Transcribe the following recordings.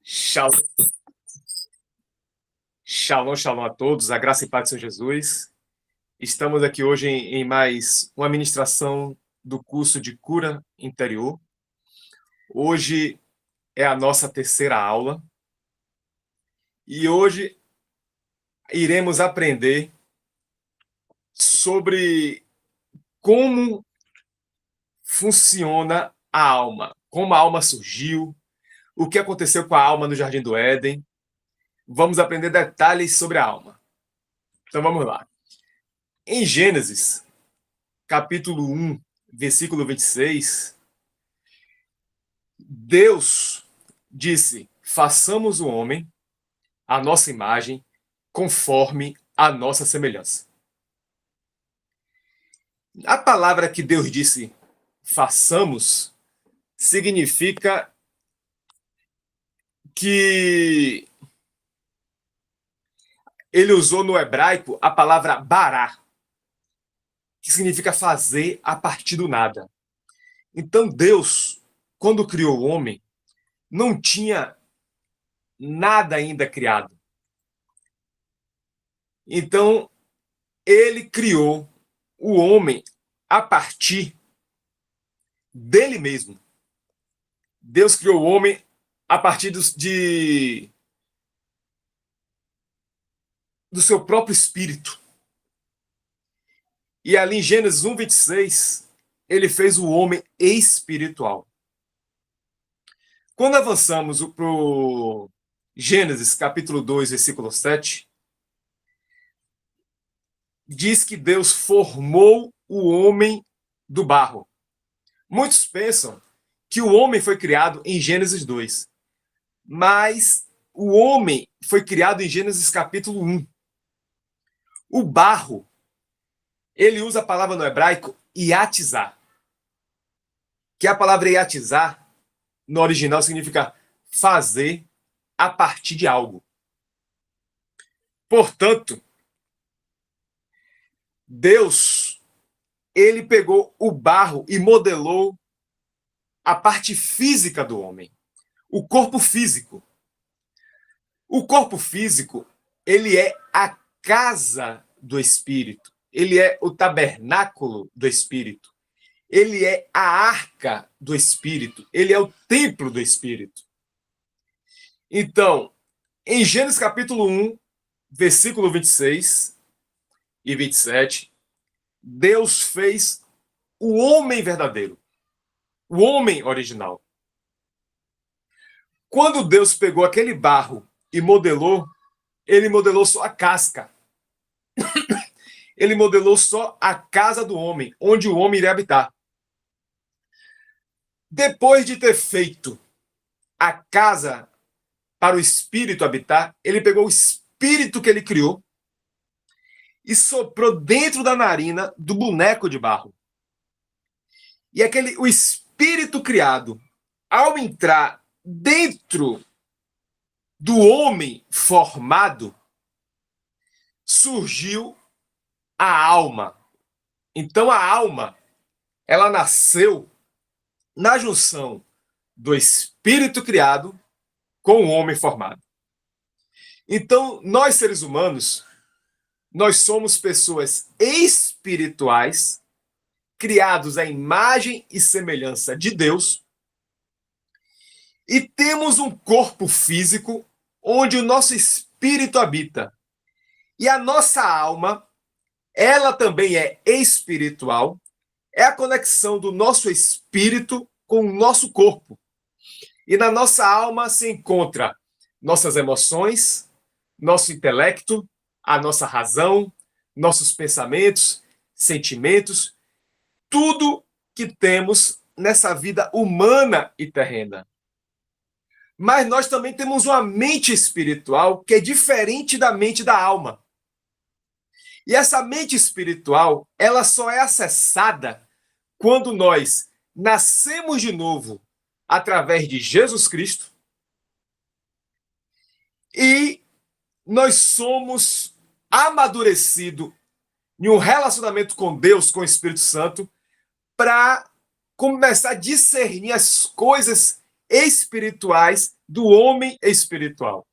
Shalom, shalom, shalom a todos, a graça e paz do Senhor Jesus. Estamos aqui hoje em mais uma ministração do curso de cura interior. Hoje é a nossa terceira aula e hoje iremos aprender sobre como funciona a alma, como a alma surgiu, o que aconteceu com a alma no Jardim do Éden. Vamos aprender detalhes sobre a alma. Então vamos lá. Em Gênesis, capítulo 1, versículo 26, Deus disse: façamos o homem à nossa imagem, conforme a nossa semelhança. A palavra que Deus disse façamos significa que ele usou no hebraico a palavra bará, que significa fazer a partir do nada. Então Deus, quando criou o homem, não tinha nada ainda criado. Então ele criou o homem a partir dele mesmo. Deus criou o homem a partir do seu próprio espírito. E ali em Gênesis 1, 26, ele fez o homem espiritual. Quando avançamos para o Gênesis, capítulo 2, versículo 7, diz que Deus formou o homem do barro. Muitos pensam que o homem foi criado em Gênesis 2, mas o homem foi criado em Gênesis capítulo 1. O barro, ele usa a palavra no hebraico iatizar, que a palavra iatizar, no original, significa fazer a partir de algo. Portanto, Deus, ele pegou o barro e modelou a parte física do homem, o corpo físico. O corpo físico, ele é a casa do Espírito, ele é o tabernáculo do Espírito, ele é a arca do Espírito, ele é o templo do Espírito. Então, em Gênesis capítulo 1, versículo 26 e 27, Deus fez o homem verdadeiro, o homem original. Quando Deus pegou aquele barro e modelou, ele modelou só a casca. Ele modelou só a casa do homem, onde o homem iria habitar. Depois de ter feito a casa para o espírito habitar, ele pegou o espírito que ele criou e soprou dentro da narina do boneco de barro. E o espírito criado, ao entrar dentro do homem formado, surgiu a alma. Então a alma, ela nasceu na junção do espírito criado com o homem formado. Então, nós seres humanos, nós somos pessoas espirituais, criados à imagem e semelhança de Deus, e temos um corpo físico onde o nosso espírito habita. E a nossa alma, ela também é espiritual, é a conexão do nosso espírito com o nosso corpo. E na nossa alma se encontra nossas emoções, nosso intelecto, a nossa razão, nossos pensamentos, sentimentos, tudo que temos nessa vida humana e terrena. Mas nós também temos uma mente espiritual que é diferente da mente da alma. E essa mente espiritual, ela só é acessada quando nós nascemos de novo através de Jesus Cristo e nós somos amadurecidos em um relacionamento com Deus, com o Espírito Santo, para começar a discernir as coisas espirituais do homem espiritual.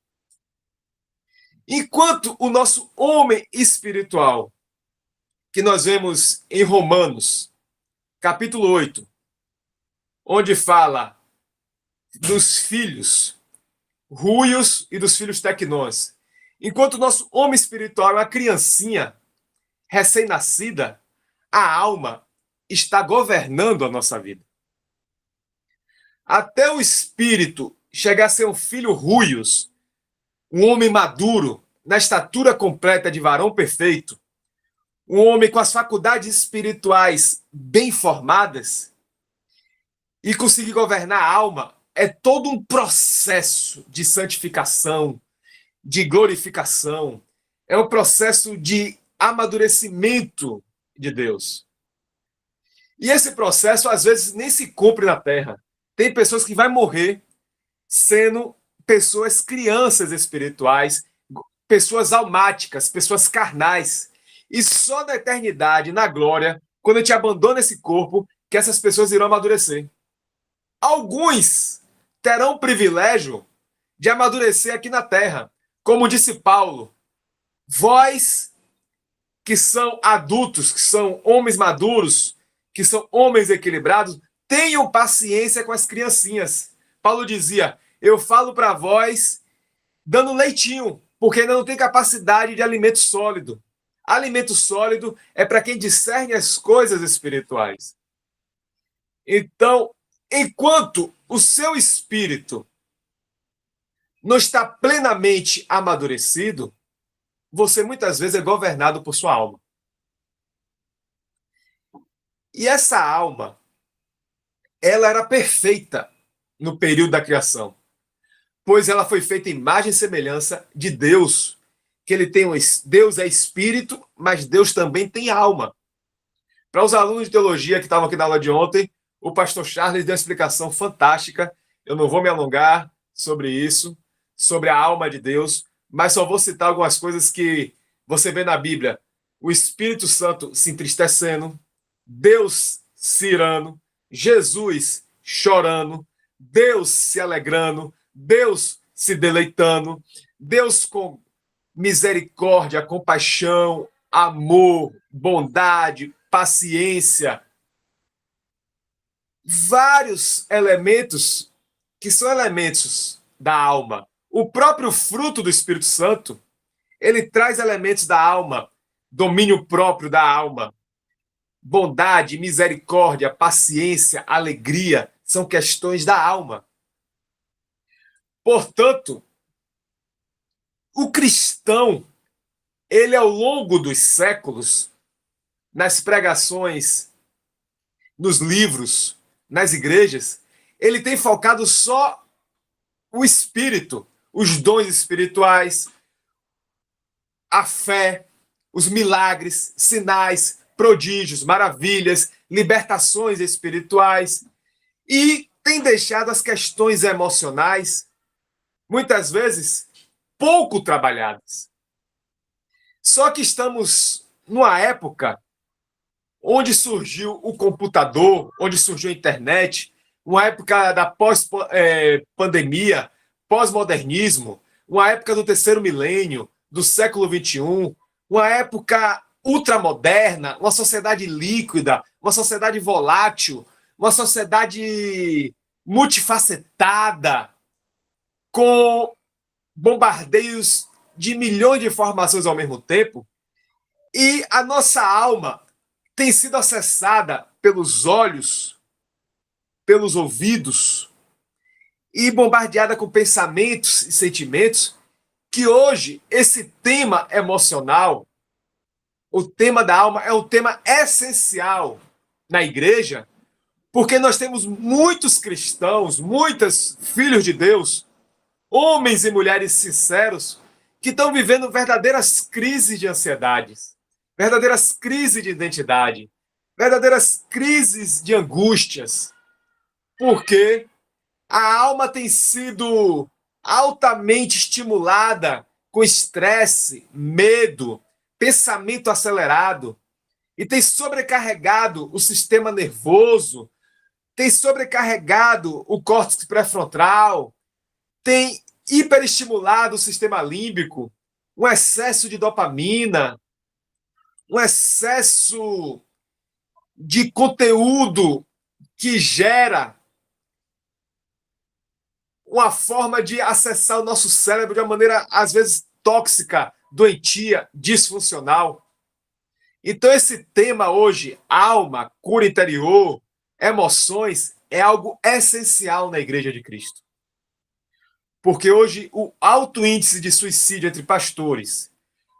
Enquanto o nosso homem espiritual, que nós vemos em Romanos, capítulo 8, onde fala dos filhos ruios e dos filhos tecnões. Enquanto o nosso homem espiritual é uma criancinha recém-nascida, a alma está governando a nossa vida. Até o espírito chegar a ser um filho ruios, um homem maduro, na estatura completa de varão perfeito, um homem com as faculdades espirituais bem formadas, e conseguir governar a alma, é todo um processo de santificação, de glorificação, é um processo de amadurecimento de Deus. E esse processo, às vezes, nem se cumpre na Terra. Tem pessoas que vão morrer sendo pessoas crianças espirituais, pessoas almáticas, pessoas carnais. E só na eternidade, na glória, quando a gente abandona esse corpo, que essas pessoas irão amadurecer. Alguns terão o privilégio de amadurecer aqui na Terra. Como disse Paulo, vós que são adultos, que são homens maduros, que são homens equilibrados, tenham paciência com as criancinhas. Paulo dizia, eu falo para vós dando leitinho, porque ainda não tem capacidade de alimento sólido. Alimento sólido é para quem discerne as coisas espirituais. Então, enquanto o seu espírito não está plenamente amadurecido, você muitas vezes é governado por sua alma. E essa alma, ela era perfeita no período da criação, pois ela foi feita em imagem e semelhança de Deus, que ele tem Deus é espírito, mas Deus também tem alma. Para os alunos de teologia que estavam aqui na aula de ontem, o pastor Charles deu uma explicação fantástica. Eu não vou me alongar sobre isso, sobre a alma de Deus, mas só vou citar algumas coisas que você vê na Bíblia. O Espírito Santo se entristecendo, Deus se irando, Jesus chorando, Deus se alegrando, Deus se deleitando, Deus com misericórdia, compaixão, amor, bondade, paciência. Vários elementos que são elementos da alma. O próprio fruto do Espírito Santo, ele traz elementos da alma, domínio próprio da alma. Bondade, misericórdia, paciência, alegria, são questões da alma. Portanto, o cristão, ele ao longo dos séculos, nas pregações, nos livros, nas igrejas, ele tem focado só o espírito, os dons espirituais, a fé, os milagres, sinais, prodígios, maravilhas, libertações espirituais, e tem deixado as questões emocionais, muitas vezes, pouco trabalhadas. Só que estamos numa época onde surgiu o computador, onde surgiu a internet, uma época da pós-pandemia, pós-modernismo, uma época do terceiro milênio, do século XXI, uma época ultramoderna, uma sociedade líquida, uma sociedade volátil, uma sociedade multifacetada, com bombardeios de milhões de informações ao mesmo tempo, e a nossa alma tem sido acessada pelos olhos, pelos ouvidos, e bombardeada com pensamentos e sentimentos, que hoje esse tema emocional, o tema da alma, é um tema essencial na igreja, porque nós temos muitos cristãos, muitos filhos de Deus, homens e mulheres sinceros, que estão vivendo verdadeiras crises de ansiedades, verdadeiras crises de identidade, verdadeiras crises de angústias, porque a alma tem sido altamente estimulada com estresse, medo, pensamento acelerado, e tem sobrecarregado o sistema nervoso, tem sobrecarregado o córtex pré-frontal, tem hiperestimulado o sistema límbico, um excesso de dopamina, um excesso de conteúdo que gera uma forma de acessar o nosso cérebro de uma maneira, às vezes, tóxica, doentia, disfuncional. Então, esse tema hoje, alma, cura interior, emoções, é algo essencial na Igreja de Cristo. Porque hoje o alto índice de suicídio entre pastores,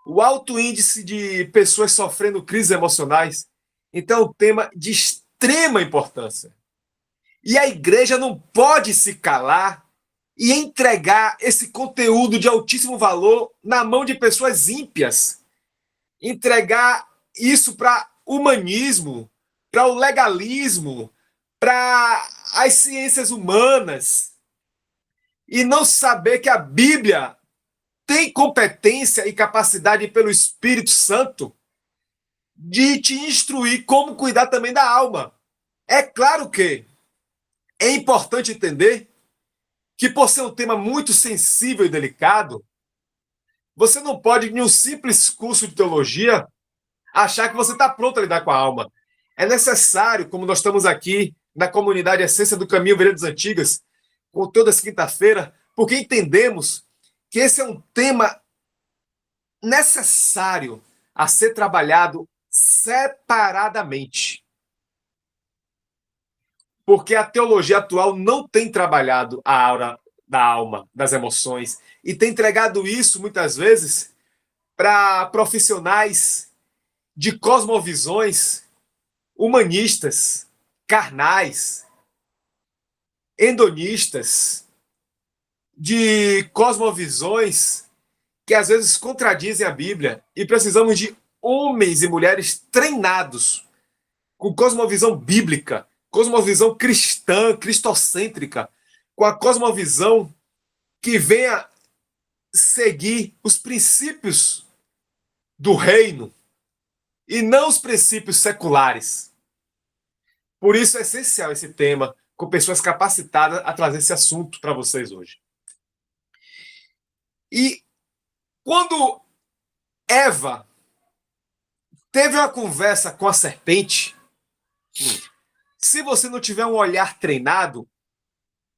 o alto índice de pessoas sofrendo crises emocionais, então é um tema de extrema importância. E a igreja não pode se calar e entregar esse conteúdo de altíssimo valor na mão de pessoas ímpias. Entregar isso para o humanismo, para o legalismo, para as ciências humanas. E não saber que a Bíblia tem competência e capacidade pelo Espírito Santo de te instruir como cuidar também da alma. É claro que é importante entender que, por ser um tema muito sensível e delicado, você não pode, em um simples curso de teologia, achar que você está pronto a lidar com a alma. É necessário, como nós estamos aqui na comunidade Essência do Caminho Veredas Antigas, com toda essa quinta-feira, porque entendemos que esse é um tema necessário a ser trabalhado separadamente. Porque a teologia atual não tem trabalhado a aura da alma, das emoções, e tem entregado isso, muitas vezes, para profissionais de cosmovisões humanistas, carnais, hedonistas, de cosmovisões que às vezes contradizem a Bíblia, e precisamos de homens e mulheres treinados com cosmovisão bíblica, cosmovisão cristã, cristocêntrica, com a cosmovisão que venha seguir os princípios do reino e não os princípios seculares. Por isso é essencial esse tema, com pessoas capacitadas a trazer esse assunto para vocês hoje. E quando Eva teve uma conversa com a serpente, se você não tiver um olhar treinado,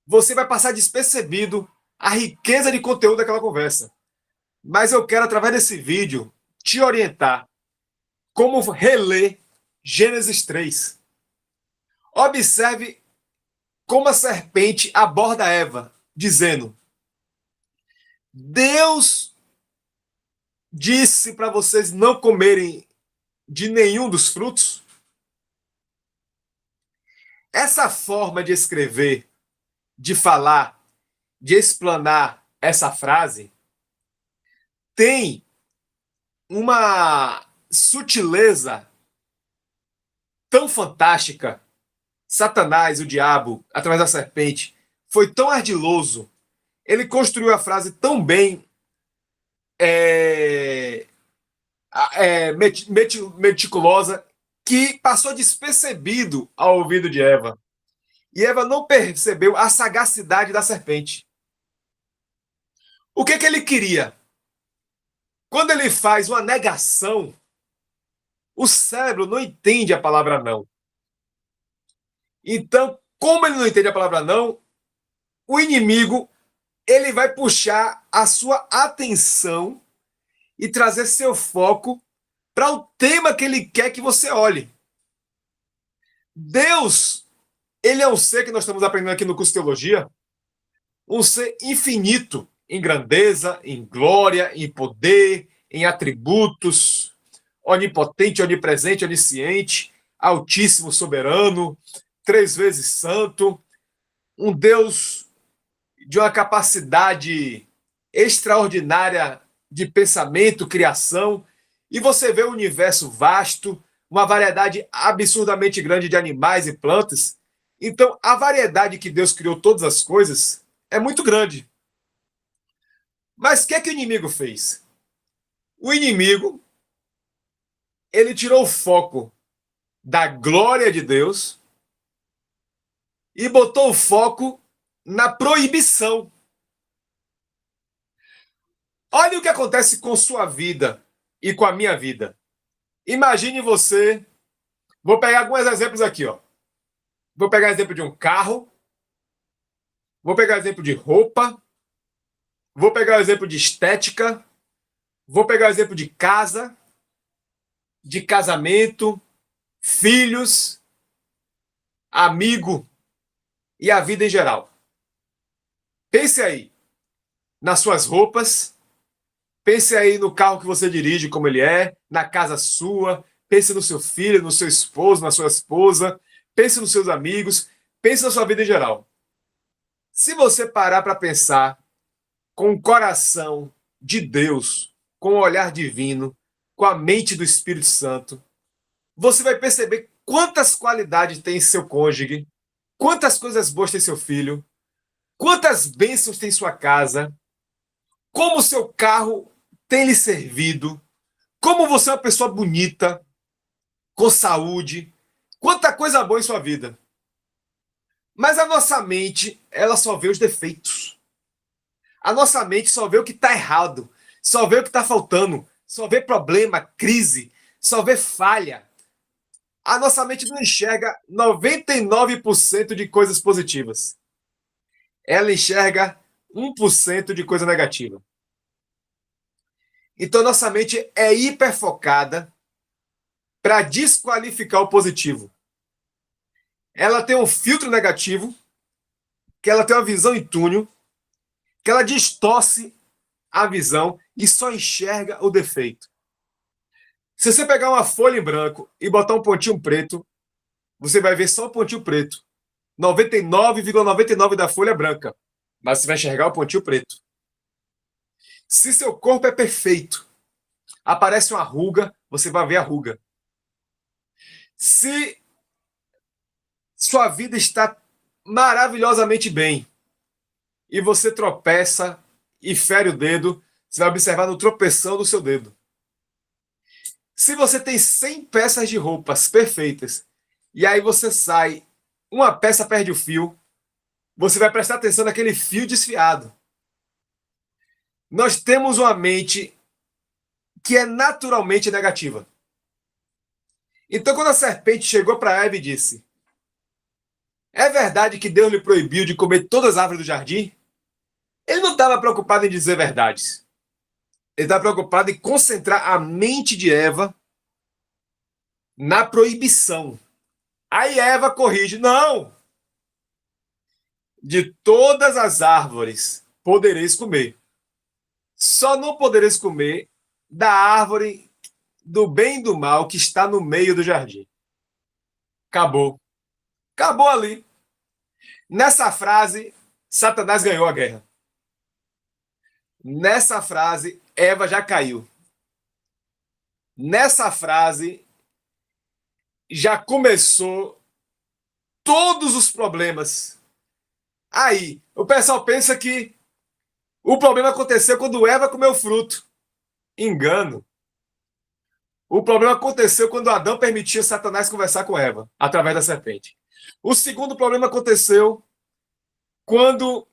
você vai passar despercebido a riqueza de conteúdo daquela conversa. Mas eu quero, através desse vídeo, te orientar como reler Gênesis 3. Observe como a serpente aborda Eva, dizendo: Deus disse para vocês não comerem de nenhum dos frutos. Essa forma de escrever, de falar, de explanar essa frase tem uma sutileza tão fantástica. Satanás, o diabo, através da serpente, foi tão ardiloso, ele construiu a frase tão bem meticulosa, que passou despercebido ao ouvido de Eva. E Eva não percebeu a sagacidade da serpente. O que ele queria? Quando ele faz uma negação, o cérebro não entende a palavra não. Então, como ele não entende a palavra não, o inimigo ele vai puxar a sua atenção e trazer seu foco para o tema que ele quer que você olhe. Deus, ele é um ser que nós estamos aprendendo aqui no curso de teologia, um ser infinito em grandeza, em glória, em poder, em atributos, onipotente, onipresente, onisciente, altíssimo, soberano, 3 vezes santo, um Deus de uma capacidade extraordinária de pensamento, criação, e você vê o universo vasto, uma variedade absurdamente grande de animais e plantas. Então, a variedade que Deus criou todas as coisas é muito grande. Mas o que é que o inimigo fez? O inimigo, ele tirou o foco da glória de Deus e botou o foco na proibição. Olha o que acontece com sua vida e com a minha vida. Imagine você. Vou pegar alguns exemplos aqui, ó. Vou pegar exemplo de um carro, vou pegar exemplo de roupa, vou pegar exemplo de estética, vou pegar exemplo de casa, de casamento, filhos, amigo e a vida em geral. Pense aí nas suas roupas, pense aí no carro que você dirige, como ele é, na casa sua, pense no seu filho, no seu esposo, na sua esposa, pense nos seus amigos, pense na sua vida em geral. Se você parar para pensar com o coração de Deus, com o olhar divino, com a mente do Espírito Santo, você vai perceber quantas qualidades tem seu cônjuge, quantas coisas boas tem seu filho, quantas bênçãos tem sua casa, como seu carro tem lhe servido, como você é uma pessoa bonita, com saúde, quanta coisa boa em sua vida. Mas a nossa mente, ela só vê os defeitos. A nossa mente só vê o que está errado, só vê o que está faltando, só vê problema, crise, só vê falha. A nossa mente não enxerga 99% de coisas positivas. Ela enxerga 1% de coisa negativa. Então, nossa mente é hiperfocada para desqualificar o positivo. Ela tem um filtro negativo, que ela tem uma visão em túnel, que ela distorce a visão e só enxerga o defeito. Se você pegar uma folha em branco e botar um pontinho preto, você vai ver só o pontinho preto. 99,99 da folha é branca, mas você vai enxergar o pontinho preto. Se seu corpo é perfeito, aparece uma ruga, você vai ver a ruga. Se sua vida está maravilhosamente bem e você tropeça e fere o dedo, você vai observar no tropeção do seu dedo. Se você tem 100 peças de roupas perfeitas e aí você sai, uma peça perde o fio, você vai prestar atenção naquele fio desfiado. Nós temos uma mente que é naturalmente negativa. Então, quando a serpente chegou para Eva e disse: é verdade que Deus lhe proibiu de comer todas as árvores do jardim? Ele não estava preocupado em dizer verdades. Ele estava preocupado em concentrar a mente de Eva na proibição. Aí Eva corrige: não! De todas as árvores podereis comer. Só não podereis comer da árvore do bem e do mal que está no meio do jardim. Acabou. Acabou ali. Nessa frase, Satanás ganhou a guerra. Nessa frase, Eva já caiu. Nessa frase, já começou todos os problemas. Aí, o pessoal pensa que o problema aconteceu quando Eva comeu o fruto. Engano. O problema aconteceu quando Adão permitiu Satanás conversar com Eva, através da serpente. O segundo problema aconteceu quando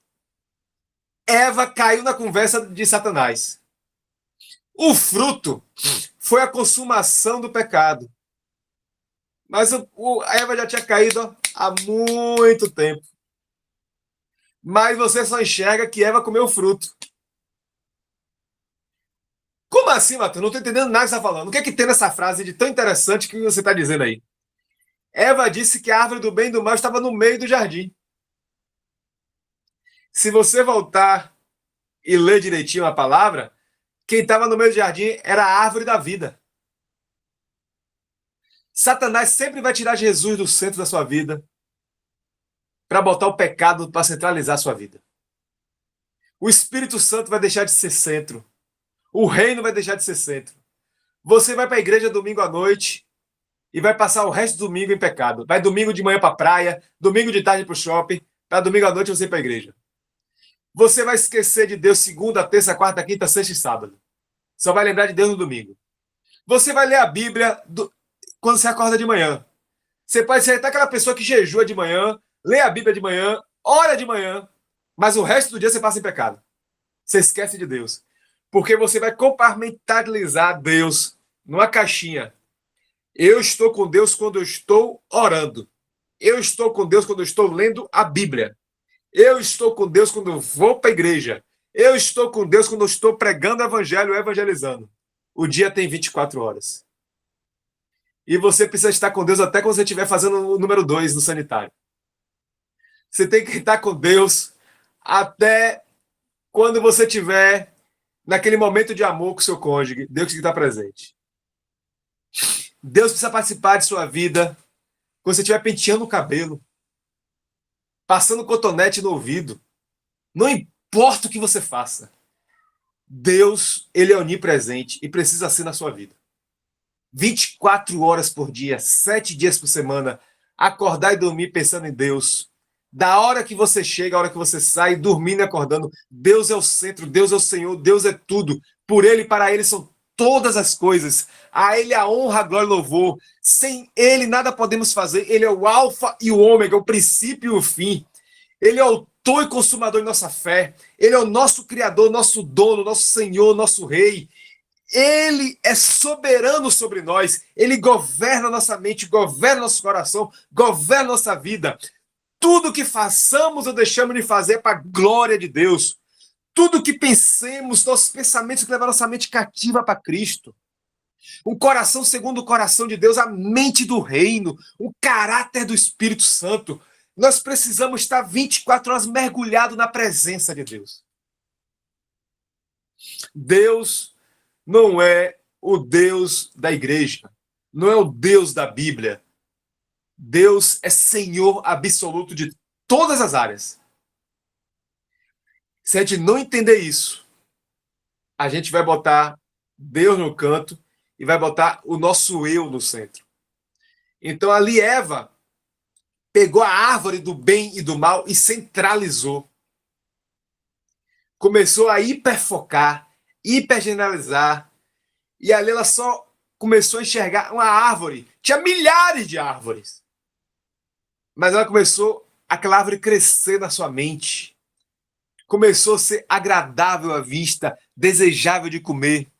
Eva caiu na conversa de Satanás. O fruto foi a consumação do pecado. Mas a Eva já tinha caído há muito tempo. Mas você só enxerga que Eva comeu o fruto. Como assim, Matheus? Não estou entendendo nada que você está falando. O que é que tem nessa frase de tão interessante que você está dizendo aí? Eva disse que a árvore do bem e do mal estava no meio do jardim. Se você voltar e ler direitinho a palavra, quem estava no meio do jardim era a árvore da vida. Satanás sempre vai tirar Jesus do centro da sua vida para botar o pecado para centralizar a sua vida. O Espírito Santo vai deixar de ser centro. O reino vai deixar de ser centro. Você vai para a igreja domingo à noite e vai passar o resto do domingo em pecado. Vai domingo de manhã para a praia, domingo de tarde para o shopping, para domingo à noite você ir para a igreja. Você vai esquecer de Deus segunda, terça, quarta, quinta, sexta e sábado. Só vai lembrar de Deus no domingo. Você vai ler a Bíblia quando você acorda de manhã. Você pode ser até aquela pessoa que jejua de manhã, lê a Bíblia de manhã, ora de manhã, mas o resto do dia você passa em pecado. Você esquece de Deus. Porque você vai compartimentalizar Deus numa caixinha. Eu estou com Deus quando eu estou orando. Eu estou com Deus quando eu estou lendo a Bíblia. Eu estou com Deus quando eu vou para a igreja. Eu estou com Deus quando eu estou pregando o evangelho, evangelizando. O dia tem 24 horas. E você precisa estar com Deus até quando você estiver fazendo o número 2 no sanitário. Você tem que estar com Deus até quando você estiver naquele momento de amor com o seu cônjuge. Deus tem que estar presente. Deus precisa participar de sua vida quando você estiver penteando o cabelo, passando cotonete no ouvido. Não importa o que você faça. Deus, ele é onipresente e precisa ser na sua vida. 24 horas por dia, 7 dias por semana, acordar e dormir pensando em Deus. Da hora que você chega, a hora que você sai, dormindo e acordando, Deus é o centro, Deus é o Senhor, Deus é tudo. Por Ele, para Ele são todas as coisas. A Ele a honra, a glória e louvor. Sem Ele nada podemos fazer. Ele é o alfa e o ômega, o princípio e o fim. Ele é o autor e consumador de nossa fé. Ele é o nosso criador, nosso dono, nosso Senhor, nosso rei. Ele é soberano sobre nós. Ele governa nossa mente, governa nosso coração, governa nossa vida. Tudo que façamos ou deixamos de fazer é para a glória de Deus. Tudo que pensemos, nossos pensamentos que levam nossa mente cativa para Cristo. Um coração segundo o coração de Deus, a mente do reino, o caráter do Espírito Santo. Nós precisamos estar 24 horas mergulhado na presença de Deus. Deus não é o Deus da igreja, não é o Deus da Bíblia. Deus é Senhor absoluto de todas as áreas. Se a gente não entender isso, a gente vai botar Deus no canto e vai botar o nosso eu no centro. Então ali Eva pegou a árvore do bem e do mal e centralizou. Começou a hiperfocar, hipergeneralizar, e ali ela só começou a enxergar uma árvore. Tinha milhares de árvores. Mas ela começou aquela árvore crescer na sua mente. Começou a ser agradável à vista, desejável de comer.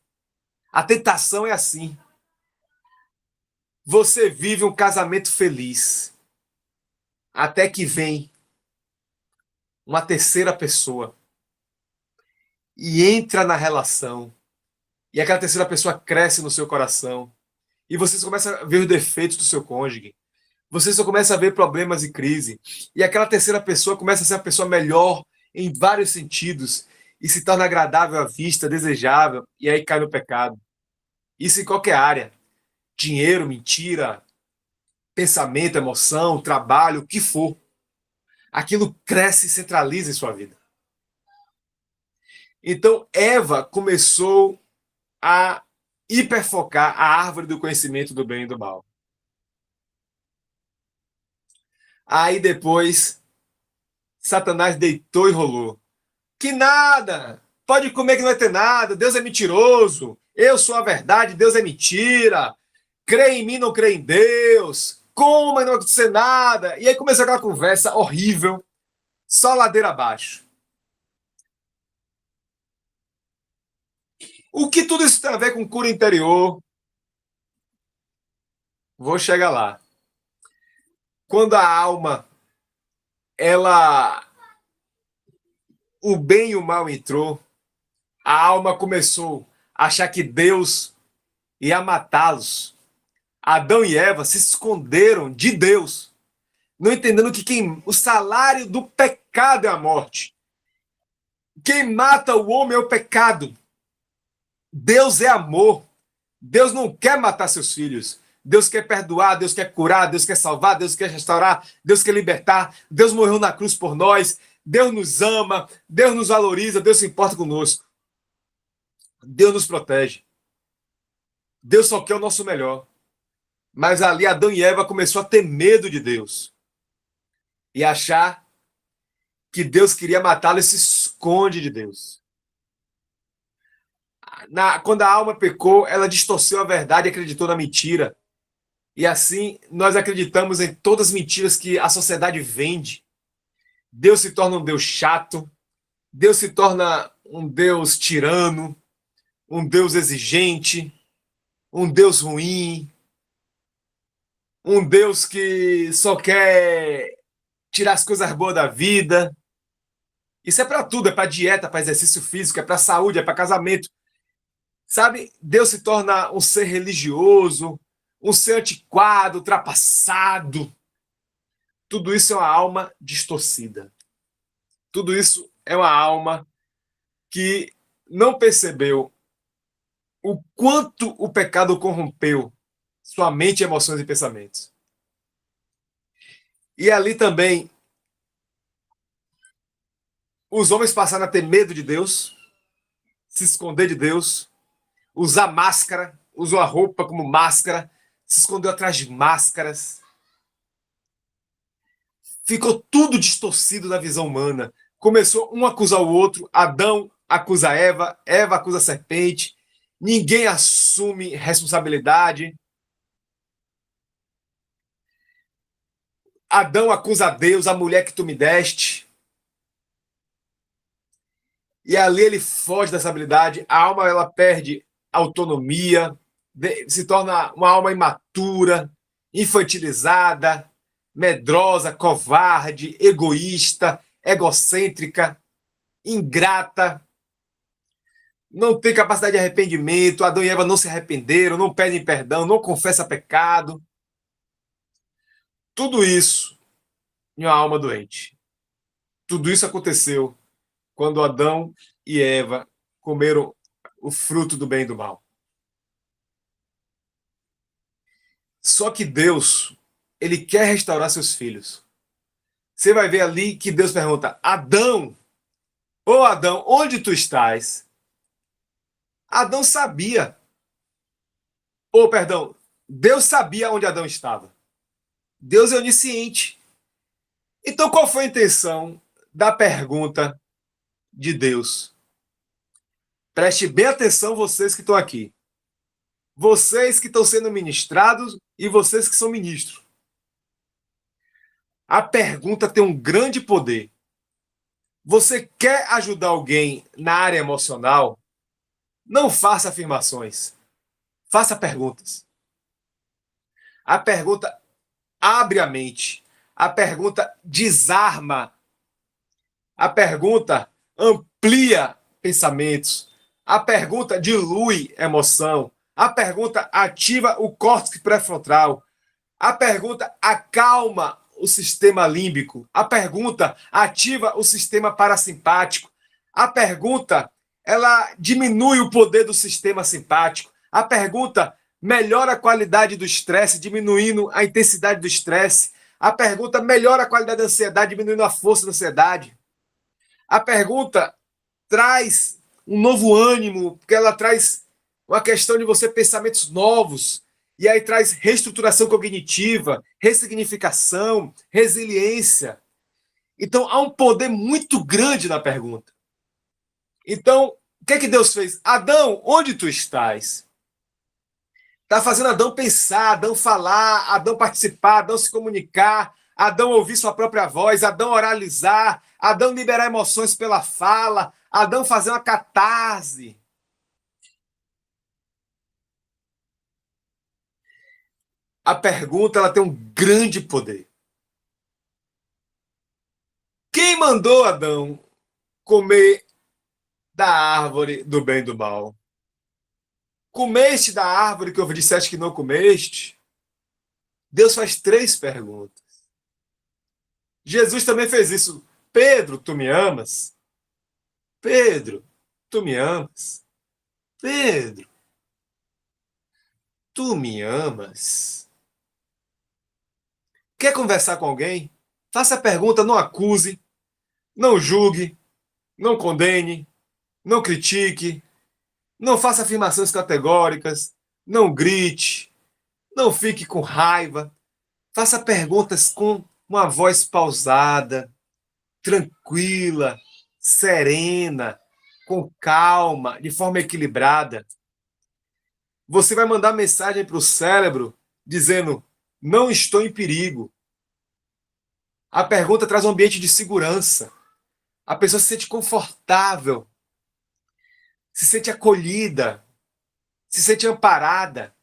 A tentação é assim. Você vive um casamento feliz. Até que vem uma terceira pessoa e entra na relação. E aquela terceira pessoa cresce no seu coração. E você começa a ver os defeitos do seu cônjuge. Você só começa a ver problemas e crise. E aquela terceira pessoa começa a ser a pessoa melhor em vários sentidos e se torna agradável à vista, desejável, e aí cai no pecado. Isso em qualquer área. Dinheiro, mentira, pensamento, emoção, trabalho, o que for. Aquilo cresce e centraliza em sua vida. Então, Eva começou a hiperfocar a árvore do conhecimento do bem e do mal. Aí depois, Satanás deitou e rolou. Que nada! Pode comer que não vai ter nada. Deus é mentiroso. Eu sou a verdade, Deus é mentira. Crê em mim, não crê em Deus. Coma e não vai acontecer nada. E aí começou aquela conversa horrível, só ladeira abaixo. O que tudo isso tem a ver com cura interior? Vou chegar lá. Quando a alma, ela, o bem e o mal entrou, a alma começou a achar que Deus ia matá-los. Adão e Eva se esconderam de Deus, não entendendo que o salário do pecado é a morte. Quem mata o homem é o pecado. Deus é amor. Deus não quer matar seus filhos. Deus quer perdoar, Deus quer curar, Deus quer salvar, Deus quer restaurar, Deus quer libertar. Deus morreu na cruz por nós. Deus nos ama, Deus nos valoriza, Deus se importa conosco. Deus nos protege. Deus só quer o nosso melhor. Mas ali Adão e Eva começou a ter medo de Deus e achar que Deus queria matá-lo e se esconde de Deus. Quando a alma pecou, ela distorceu a verdade e acreditou na mentira. E assim nós acreditamos em todas as mentiras que a sociedade vende. Deus se torna um Deus chato, Deus se torna um Deus tirano, um Deus exigente, um Deus ruim, um Deus que só quer tirar as coisas boas da vida. Isso é para tudo, é para dieta, para exercício físico, é para saúde, é para casamento. Sabe? Deus se torna um ser religioso, um ser antiquado, ultrapassado. Tudo isso é uma alma distorcida. Tudo isso é uma alma que não percebeu o quanto o pecado corrompeu sua mente, emoções e pensamentos. E ali também os homens passaram a ter medo de Deus, se esconder de Deus, usar máscara, usou a roupa como máscara, se escondeu atrás de máscaras. Ficou tudo distorcido na visão humana. Começou um a acusar o outro, Adão acusa Eva, Eva acusa a serpente, ninguém assume responsabilidade. Adão acusa a Deus, a mulher que tu me deste. E ali ele foge dessa habilidade, a alma ela perde autonomia, se torna uma alma imatura, infantilizada, medrosa, covarde, egoísta, egocêntrica, ingrata, não tem capacidade de arrependimento. Adão e Eva não se arrependeram, não pedem perdão, não confessam pecado. Tudo isso em uma alma doente. Tudo isso aconteceu quando Adão e Eva comeram o fruto do bem e do mal. Só que Deus, ele quer restaurar seus filhos. Você vai ver ali que Deus pergunta: Adão, ô Adão, onde tu estás? Adão sabia. Ou, perdão, Deus sabia onde Adão estava. Deus é onisciente. Então, qual foi a intenção da pergunta de Deus? Preste bem atenção, vocês que estão aqui. Vocês que estão sendo ministrados e vocês que são ministros. A pergunta tem um grande poder. Você quer ajudar alguém na área emocional? Não faça afirmações. Faça perguntas. A pergunta abre a mente. A pergunta desarma. A pergunta amplia pensamentos. A pergunta dilui emoção. A pergunta ativa o córtex pré-frontal. A pergunta acalma o sistema límbico. A pergunta ativa o sistema parasimpático. A pergunta ela diminui o poder do sistema simpático. A pergunta melhora a qualidade do estresse, diminuindo a intensidade do estresse. A pergunta melhora a qualidade da ansiedade, diminuindo a força da ansiedade. A pergunta traz um novo ânimo, porque ela traz uma questão de você pensamentos novos, e aí traz reestruturação cognitiva, ressignificação, resiliência. Então há um poder muito grande na pergunta. Então, o que é que Deus fez? Adão, onde tu estás? Está fazendo Adão pensar, Adão falar, Adão participar, Adão se comunicar, Adão ouvir sua própria voz, Adão oralizar, Adão liberar emoções pela fala, Adão fazer uma catarse. A pergunta ela tem um grande poder. Quem mandou Adão comer da árvore do bem e do mal? Comeste da árvore que eu disseste que não comeste? Deus faz três perguntas. Jesus também fez isso. Pedro, tu me amas? Pedro, tu me amas? Pedro, tu me amas? Quer conversar com alguém? Faça a pergunta, não acuse, não julgue, não condene, não critique, não faça afirmações categóricas, não grite, não fique com raiva. Faça perguntas com uma voz pausada, tranquila, serena, com calma, de forma equilibrada. Você vai mandar mensagem para o cérebro dizendo: Não estou em perigo. A pergunta traz um ambiente de segurança. A pessoa se sente confortável, se sente acolhida, se sente amparada.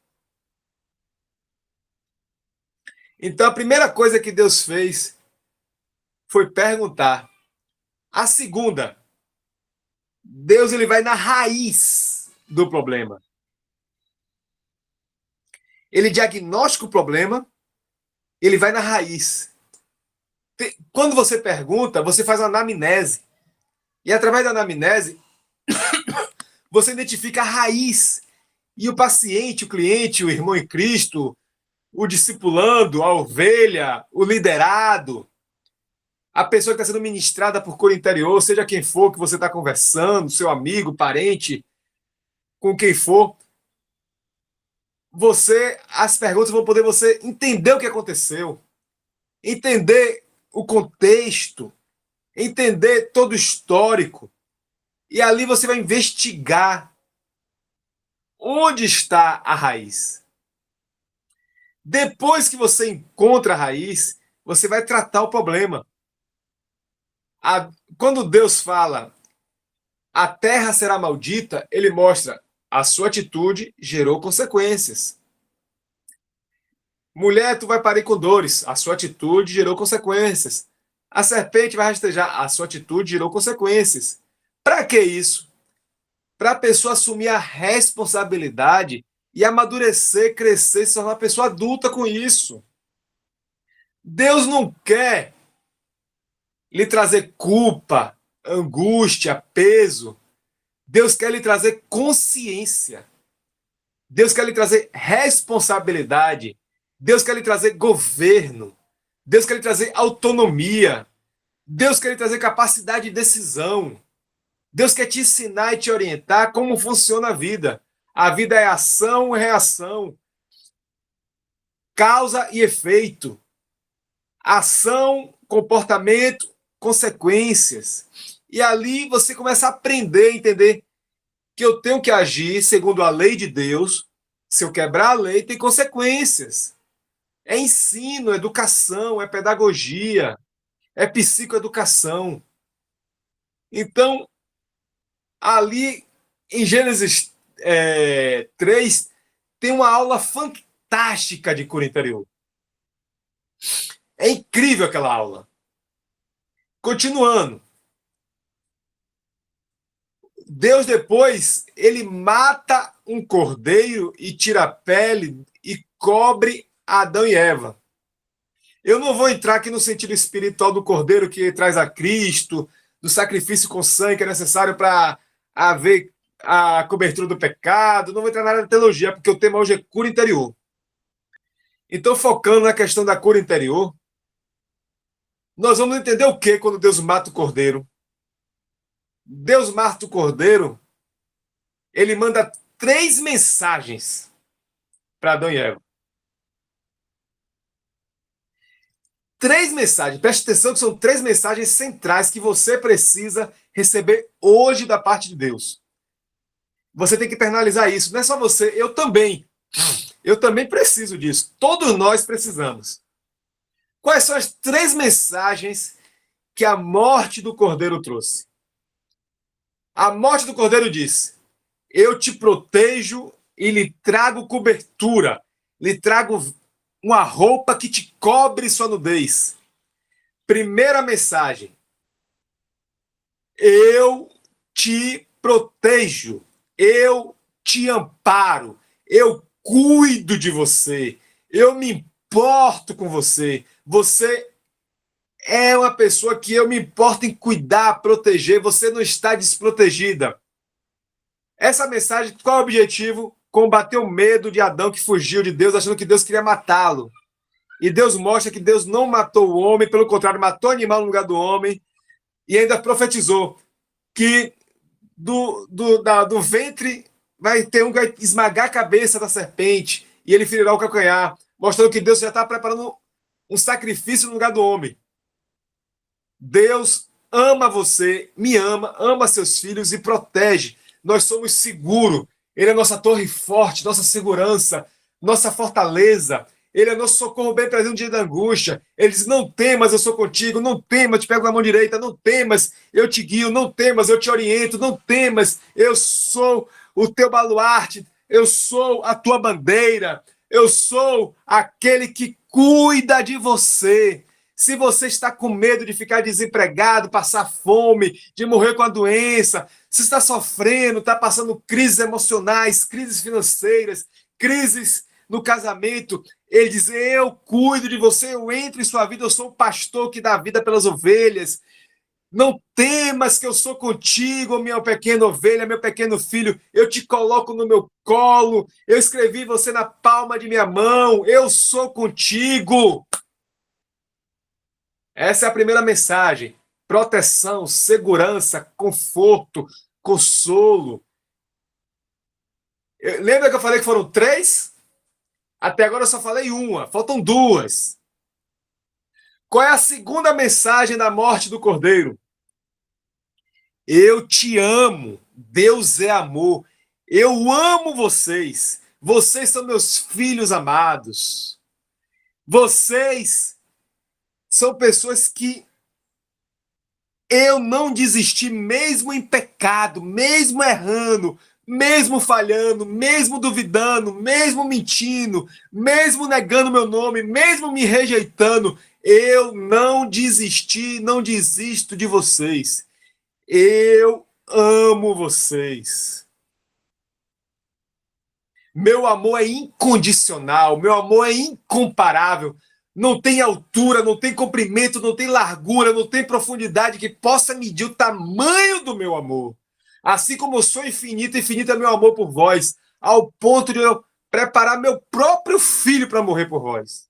Então, a primeira coisa que Deus fez foi perguntar. A segunda, Deus ele vai na raiz do problema. Ele diagnostica o problema, ele vai na raiz. Quando você pergunta, você faz uma anamnese. E através da anamnese, você identifica a raiz. E o paciente, o cliente, o irmão em Cristo, o discipulando, a ovelha, o liderado, a pessoa que está sendo ministrada por cura interior, seja quem for que você está conversando, seu amigo, parente, com quem for, as perguntas vão poder você entender o que aconteceu, entender o contexto, entender todo o histórico, e ali você vai investigar onde está a raiz. Depois que você encontra a raiz, você vai tratar o problema. Quando Deus fala a terra será maldita, ele mostra a sua atitude gerou consequências. Mulher, tu vai parir com dores, a sua atitude gerou consequências. A serpente vai rastejar, a sua atitude gerou consequências. Para que isso? Para a pessoa assumir a responsabilidade e amadurecer, crescer, se tornar uma pessoa adulta com isso. Deus não quer lhe trazer culpa, angústia, peso. Deus quer lhe trazer consciência. Deus quer lhe trazer responsabilidade. Deus quer lhe trazer governo. Deus quer lhe trazer autonomia. Deus quer lhe trazer capacidade de decisão. Deus quer te ensinar e te orientar como funciona a vida. A vida é ação e reação. Causa e efeito. Ação, comportamento, consequências. E ali você começa a aprender, a entender que eu tenho que agir segundo a lei de Deus. Se eu quebrar a lei, tem consequências. É ensino, educação, é pedagogia, é psicoeducação. Então, ali em Gênesis 3, tem uma aula fantástica de cura interior. É incrível aquela aula. Continuando. Deus depois, ele mata um cordeiro e tira a pele e cobre Adão e Eva. Eu não vou entrar aqui no sentido espiritual do cordeiro que traz a Cristo, do sacrifício com sangue que é necessário para haver a cobertura do pecado. Não vou entrar na área da teologia, porque o tema hoje é cura interior. Então, focando na questão da cura interior, nós vamos entender o que quando Deus mata o cordeiro. Deus mata o cordeiro, ele manda 3 mensagens para Adão e Eva. 3 mensagens, preste atenção que são 3 mensagens centrais que você precisa receber hoje da parte de Deus. Você tem que internalizar isso, não é só você, eu também. Eu também preciso disso. Todos nós precisamos. Quais são as 3 mensagens que a morte do cordeiro trouxe? A morte do cordeiro diz: eu te protejo e lhe trago cobertura, lhe trago uma roupa que te cobre sua nudez. Primeira mensagem: eu te protejo, eu te amparo, eu cuido de você, eu me importo com você. Você é uma pessoa que eu me importo em cuidar, proteger, você não está desprotegida. Essa mensagem, qual é o objetivo? Combater o medo de Adão que fugiu de Deus, achando que Deus queria matá-lo. E Deus mostra que Deus não matou o homem, pelo contrário, matou o animal no lugar do homem, e ainda profetizou que do ventre vai ter um que vai esmagar a cabeça da serpente, e ele ferirá o calcanhar, mostrando que Deus já está preparando um sacrifício no lugar do homem. Deus ama você, me ama, ama seus filhos e protege. Nós somos seguros. Ele é nossa torre forte, nossa segurança, nossa fortaleza. Ele é nosso socorro bem presente no dia da angústia. Ele diz: não temas, eu sou contigo. Não temas, te pego na mão direita. Não temas, eu te guio. Não temas, eu te oriento. Não temas, eu sou o teu baluarte. Eu sou a tua bandeira. Eu sou aquele que cuida de você. Se você está com medo de ficar desempregado, passar fome, de morrer com a doença, se está sofrendo, está passando crises emocionais, crises financeiras, crises no casamento, ele diz: eu cuido de você, eu entro em sua vida, eu sou o pastor que dá vida pelas ovelhas. Não temas que eu sou contigo, minha pequena ovelha, meu pequeno filho. Eu te coloco no meu colo. Eu escrevi você na palma de minha mão. Eu sou contigo. Essa é a primeira mensagem. Proteção, segurança, conforto, consolo. Lembra que eu falei que foram 3? Até agora eu só falei uma. Faltam 2. Qual é a segunda mensagem da morte do Cordeiro? Eu te amo. Deus é amor. Eu amo vocês. Vocês são meus filhos amados. Vocês são pessoas que eu não desisti, mesmo em pecado, mesmo errando, mesmo falhando, mesmo duvidando, mesmo mentindo, mesmo negando meu nome, mesmo me rejeitando. Eu não desisti, não desisto de vocês. Eu amo vocês. Meu amor é incondicional, meu amor é incomparável. Não tem altura, não tem comprimento, não tem largura, não tem profundidade que possa medir o tamanho do meu amor. Assim como eu sou infinito, infinito é meu amor por vós, ao ponto de eu preparar meu próprio filho para morrer por vós.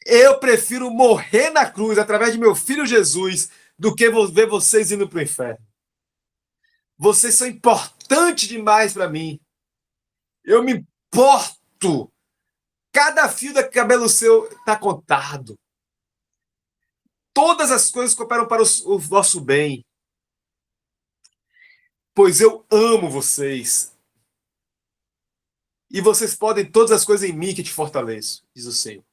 Eu prefiro morrer na cruz através de meu filho Jesus do que ver vocês indo para o inferno. Vocês são importantes demais para mim. Eu me importo. Cada fio de cabelo seu está contado. Todas as coisas cooperam para o vosso bem. Pois eu amo vocês. E vocês podem todas as coisas em mim que te fortaleço, diz o Senhor.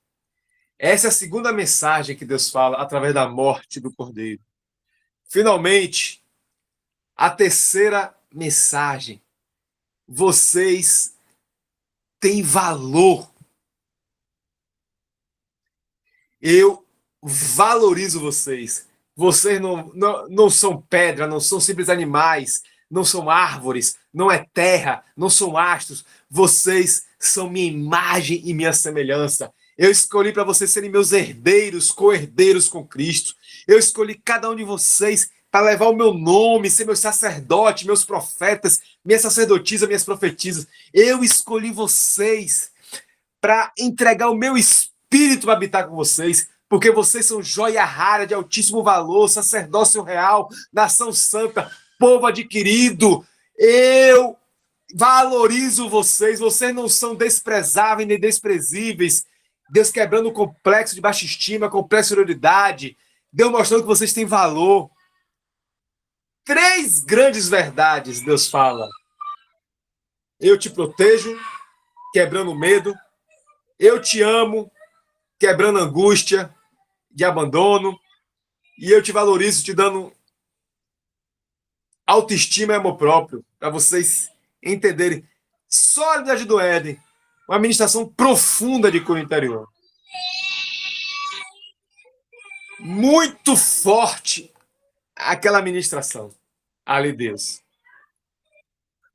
Essa é a segunda mensagem que Deus fala através da morte do Cordeiro. Finalmente, a terceira mensagem. Vocês têm valor. Eu valorizo vocês. Vocês não são pedra, não são simples animais, não são árvores, não é terra, não são astros. Vocês são minha imagem e minha semelhança. Eu escolhi para vocês serem meus herdeiros, co-herdeiros com Cristo. Eu escolhi cada um de vocês para levar o meu nome, ser meus sacerdotes, meus profetas, minhas sacerdotisas, minhas profetisas. Eu escolhi vocês para entregar o meu espírito para habitar com vocês, porque vocês são joia rara de altíssimo valor, sacerdócio real, nação santa, povo adquirido. Eu valorizo vocês, vocês não são desprezáveis nem desprezíveis. Deus quebrando o complexo de baixa estima, complexo de inferioridade. Deus mostrando que vocês têm valor. 3 grandes verdades Deus fala. Eu te protejo, quebrando o medo. Eu te amo, quebrando a angústia de abandono. E eu te valorizo, te dando autoestima e amor próprio, para vocês entenderem. Só a unidade do Éden, uma administração profunda de cunho interior. Muito forte aquela administração ali, Deus.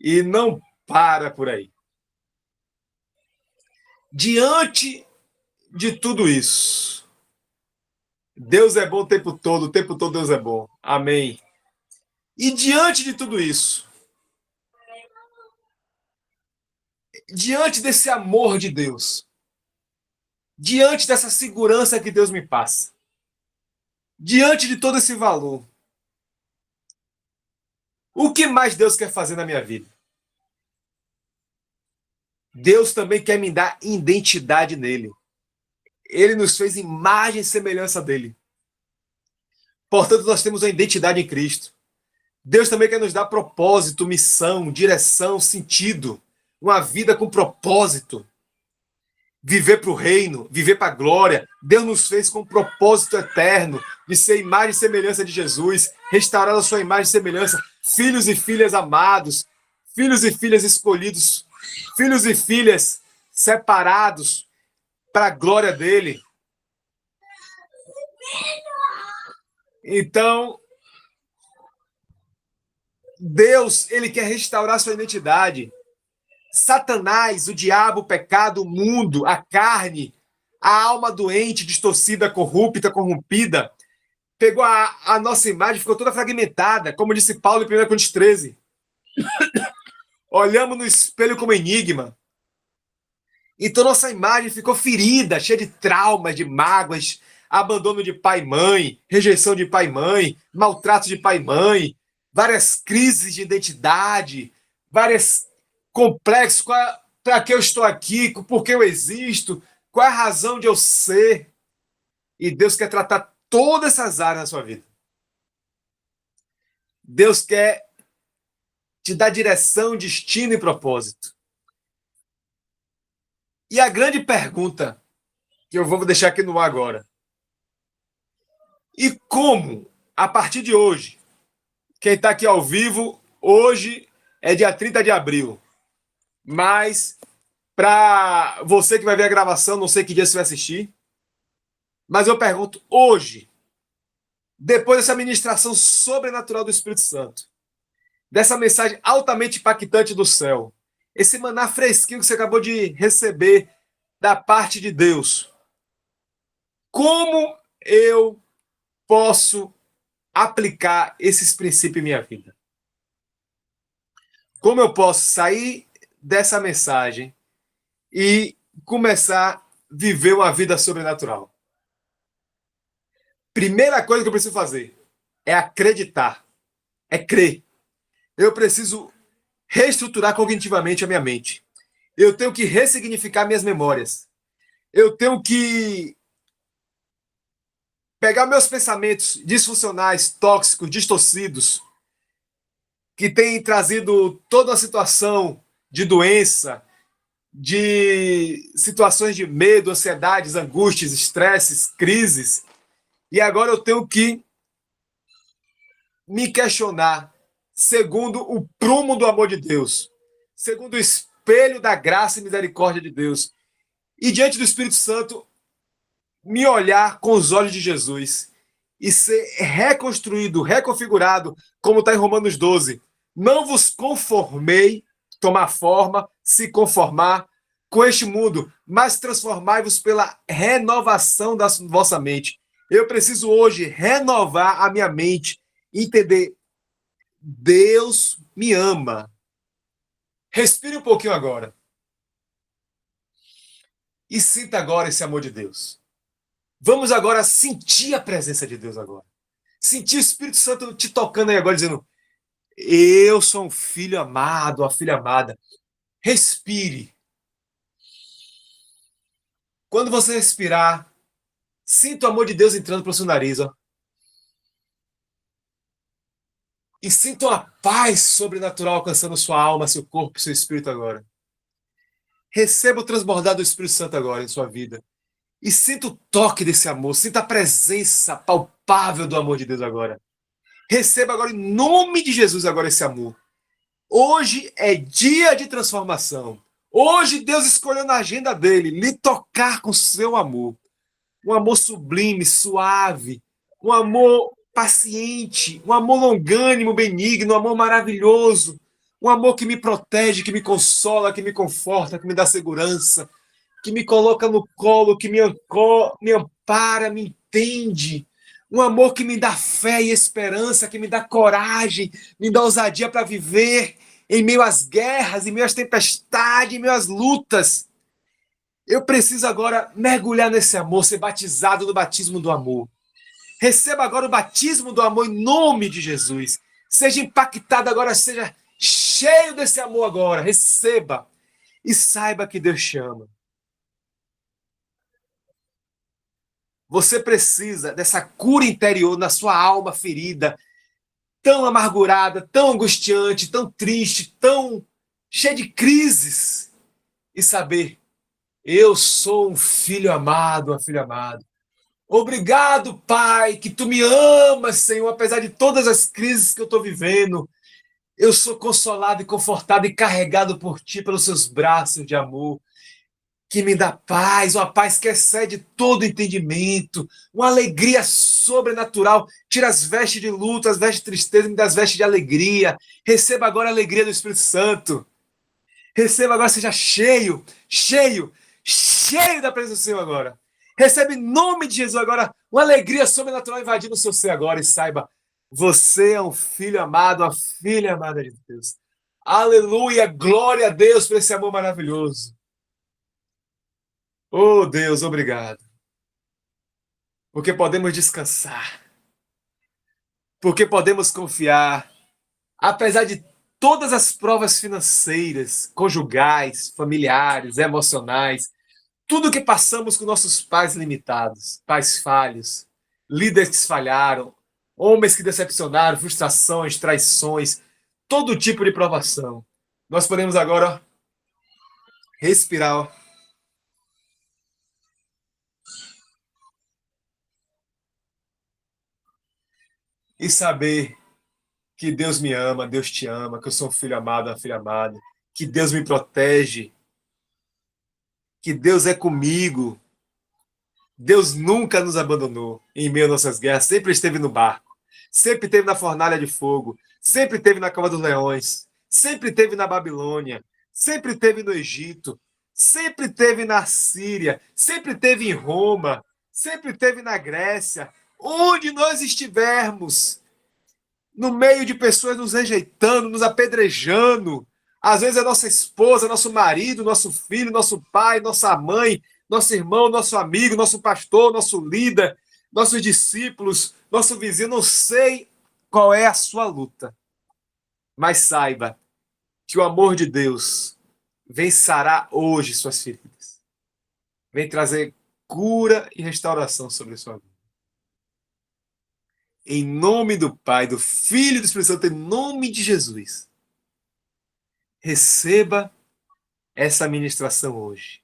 E não para por aí. Diante de tudo isso, Deus é bom o tempo todo Deus é bom. Amém. E diante de tudo isso, diante desse amor de Deus, diante dessa segurança que Deus me passa, diante de todo esse valor, o que mais Deus quer fazer na minha vida? Deus também quer me dar identidade nele. Ele nos fez imagem e semelhança dele. Portanto, nós temos a identidade em Cristo. Deus também quer nos dar propósito, missão, direção, sentido. Uma vida com propósito. viver para o reino, viver para a glória. Deus nos fez com um propósito eterno de ser imagem e semelhança de Jesus, restaurar a sua imagem e semelhança, filhos e filhas amados, filhos e filhas escolhidos, filhos e filhas separados para a glória dele. Então, Deus, ele quer restaurar sua identidade. Satanás, o diabo, o pecado, o mundo, a carne, a alma doente, distorcida, corrupta, corrompida, pegou a nossa imagem, ficou toda fragmentada, como disse Paulo em 1 Coríntios 13. Olhamos no espelho como enigma. Então nossa imagem ficou ferida, cheia de traumas, de mágoas, abandono de pai e mãe, rejeição de pai e mãe, maltrato de pai e mãe, várias crises de identidade, vários complexos. Para que eu estou aqui? Por que eu existo? Qual é a razão de eu ser? E Deus quer tratar todas essas áreas na sua vida. Deus quer te dar direção, destino e propósito. E a grande pergunta que eu vou deixar aqui no ar agora: e como, a partir de hoje, quem está aqui ao vivo, hoje é dia 30 de abril, mas para você que vai ver a gravação, não sei que dia você vai assistir, mas eu pergunto, hoje, depois dessa ministração sobrenatural do Espírito Santo, dessa mensagem altamente impactante do céu, esse maná fresquinho que você acabou de receber da parte de Deus, como eu posso aplicar esses princípios em minha vida? Como eu posso sair dessa mensagem e começar a viver uma vida sobrenatural? Primeira coisa que eu preciso fazer é acreditar, é crer. Eu preciso reestruturar cognitivamente a minha mente. Eu tenho que ressignificar minhas memórias. Eu tenho que pegar meus pensamentos disfuncionais, tóxicos, distorcidos, que têm trazido toda uma situação de doença, de situações de medo, ansiedades, angústias, estresses, crises. E agora eu tenho que me questionar segundo o prumo do amor de Deus, segundo o espelho da graça e misericórdia de Deus. E diante do Espírito Santo, me olhar com os olhos de Jesus e ser reconstruído, reconfigurado, como está em Romanos 12. Não vos conformei, tomar forma, se conformar com este mundo, mas transformai-vos pela renovação da vossa mente. Eu preciso hoje renovar a minha mente, entender, Deus me ama. Respire um pouquinho agora. E sinta agora esse amor de Deus. Vamos agora sentir a presença de Deus agora. Sentir o Espírito Santo te tocando aí agora, dizendo, eu sou um filho amado, uma filha amada. Respire. Quando você respirar, sinta o amor de Deus entrando pelo seu nariz, ó. E sinta uma paz sobrenatural alcançando sua alma, seu corpo, seu espírito agora. Receba o transbordar do Espírito Santo agora em sua vida. E sinta o toque desse amor, sinta a presença palpável do amor de Deus agora. Receba agora, em nome de Jesus, agora esse amor. Hoje é dia de transformação. Hoje Deus escolheu na agenda dele lhe tocar com seu amor. Um amor sublime, suave, um amor paciente, um amor longânimo, benigno, um amor maravilhoso, um amor que me protege, que me consola, que me conforta, que me dá segurança, que me coloca no colo, que me ampara, me entende. Um amor que me dá fé e esperança, que me dá coragem, me dá ousadia para viver em meio às guerras, em meio às tempestades, em meio às lutas. Eu preciso agora mergulhar nesse amor, ser batizado no batismo do amor. Receba agora o batismo do amor em nome de Jesus. Seja impactado agora, seja cheio desse amor agora. Receba e saiba que Deus te ama. Você precisa dessa cura interior na sua alma ferida, tão amargurada, tão angustiante, tão triste, tão cheia de crises. E saber Eu sou um filho amado, uma filha amada. Obrigado, Pai, que tu me amas, Senhor, apesar de todas as crises que eu estou vivendo. Eu sou consolado e confortado e carregado por ti, pelos seus braços de amor, que me dá paz, uma paz que excede todo entendimento, uma alegria sobrenatural. Tira as vestes de luto, as vestes de tristeza, me dá as vestes de alegria. Receba agora a alegria do Espírito Santo. Receba agora, seja cheio, cheio, cheio da presença do Senhor agora. Recebe em nome de Jesus agora uma alegria sobrenatural invadindo o seu ser agora e saiba, você é um filho amado, uma filha amada de Deus. Aleluia, glória a Deus por esse amor maravilhoso. Oh Deus, obrigado. Porque podemos descansar, porque podemos confiar, apesar de todas as provas financeiras, conjugais, familiares, emocionais, tudo que passamos com nossos pais limitados, pais falhos, líderes que falharam, homens que decepcionaram, frustrações, traições, todo tipo de provação. Nós podemos agora respirar e saber que Deus me ama, Deus te ama, que eu sou um filho amado, uma filha amada, que Deus me protege, que Deus é comigo. Deus nunca nos abandonou em meio às nossas guerras, sempre esteve no barco, sempre esteve na fornalha de fogo, sempre esteve na cova dos leões, sempre esteve na Babilônia, sempre esteve no Egito, sempre esteve na Síria, sempre esteve em Roma, sempre esteve na Grécia, onde nós estivermos, no meio de pessoas nos rejeitando, nos apedrejando. Às vezes é nossa esposa, nosso marido, nosso filho, nosso pai, nossa mãe, nosso irmão, nosso amigo, nosso pastor, nosso líder, nossos discípulos, nosso vizinho. Não sei qual é a sua luta, mas saiba que o amor de Deus vem sarar hoje suas feridas. Vem trazer cura e restauração sobre a sua vida. Em nome do Pai, do Filho e do Espírito Santo, em nome de Jesus. Receba essa ministração hoje.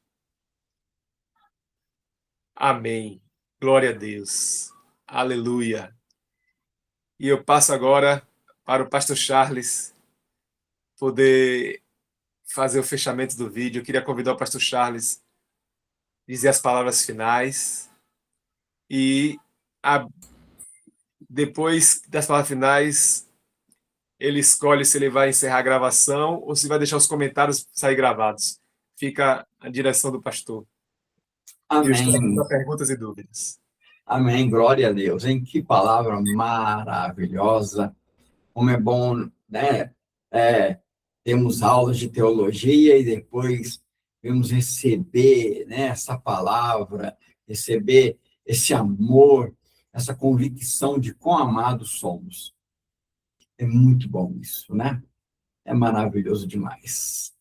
Amém. Glória a Deus. Aleluia. E eu passo agora para o pastor Charles poder fazer o fechamento do vídeo. Eu queria convidar o pastor Charles a dizer as palavras finais e depois das palavras finais ele escolhe se ele vai encerrar a gravação ou se vai deixar os comentários sair gravados. Fica a direção do pastor. E eu estou aqui Amém. para perguntas e dúvidas. Amém. Glória a Deus. Hein? Que palavra maravilhosa. Como é bom, né? Temos aulas de teologia e depois vamos receber, né, essa palavra, receber esse amor, essa convicção de quão amados somos. É muito bom isso, né? É maravilhoso demais.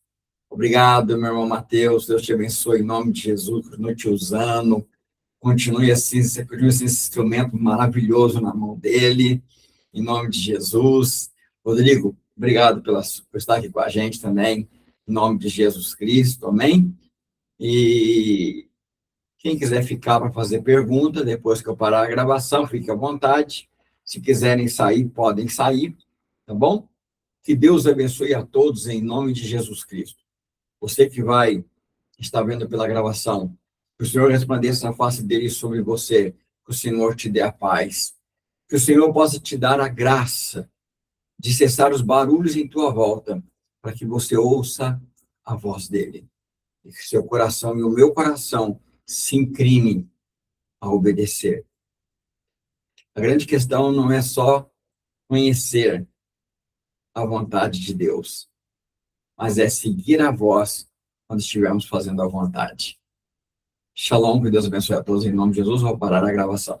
Obrigado, meu irmão Mateus. Deus te abençoe em nome de Jesus, continue te usando. Continue assim, você continue assim, esse instrumento maravilhoso na mão dele, em nome de Jesus. Rodrigo, obrigado por estar aqui com a gente também, em nome de Jesus Cristo, amém? E quem quiser ficar para fazer pergunta, depois que eu parar a gravação, fique à vontade. Se quiserem sair, podem sair, tá bom? Que Deus abençoe a todos em nome de Jesus Cristo. Você que vai estar vendo pela gravação, que o Senhor resplandeça a face dele sobre você, que o Senhor te dê a paz, que o Senhor possa te dar a graça de cessar os barulhos em tua volta, para que você ouça a voz dele, e que seu coração e o meu coração se inclinem a obedecer. A grande questão não é só conhecer a vontade de Deus, mas é seguir a voz quando estivermos fazendo a vontade. Shalom, que Deus abençoe a todos em nome de Jesus. Vou parar a gravação.